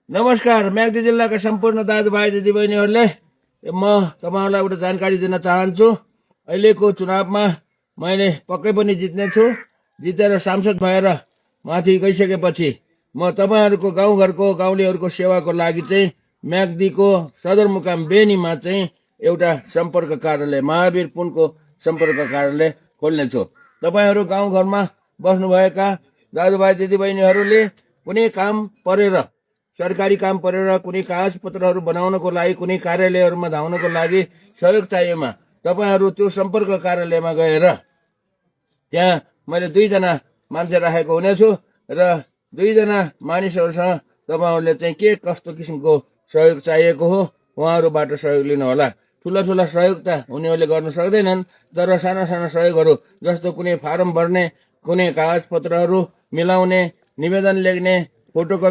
नमस्कार। म्याग्दी जिल्लाका सम्पूर्ण दाजुभाइ दिदीबहिनीहरूले म तपाईँहरूलाई एउटा जानकारी दिन चाहन्छु। अहिलेको चुनावमा मैले पक्कै पनि जित्नेछु। जितेर सांसद भएर माथि गइसकेपछि म तपाईँहरूको गाउँघरको गाउँलेहरूको सेवाको लागि चाहिँ म्याग्दीको सदरमुकाम बेनीमा चाहिँ एउटा सम्पर्क कार्यालय, महावीर पुनको सम्पर्क कार्यालय खोल्नेछु। तपाईँहरू गाउँघरमा बस्नुभएका दाजुभाइ दिदीबहिनीहरूले कुनै काम परेर, सरकारी काम परेर कुनै कागज पत्रहरू बनाउनको लागि, कुनै कार्यालयहरूमा धाउनको लागि सहयोग चाहिएमा तपाईँहरू त्यो सम्पर्क कार्यालयमा गएर त्यहाँ मैले 2 जना मान्छे राखेको हुनेछु र 2 जना मानिसहरूसँग तपाईँहरूले चाहिँ के कस्तो किसिमको सहयोग चाहिएको हो उहाँहरूबाट सहयोग लिनुहोला। ठुला ठुला सहयोग त उनीहरूले गर्न सक्दैनन्, तर साना साना सहयोगहरू जस्तो कुनै फारम भर्ने, कुनै कागज पत्रहरू मिलाउने, निवेदन लेख्ने, फोटोकपी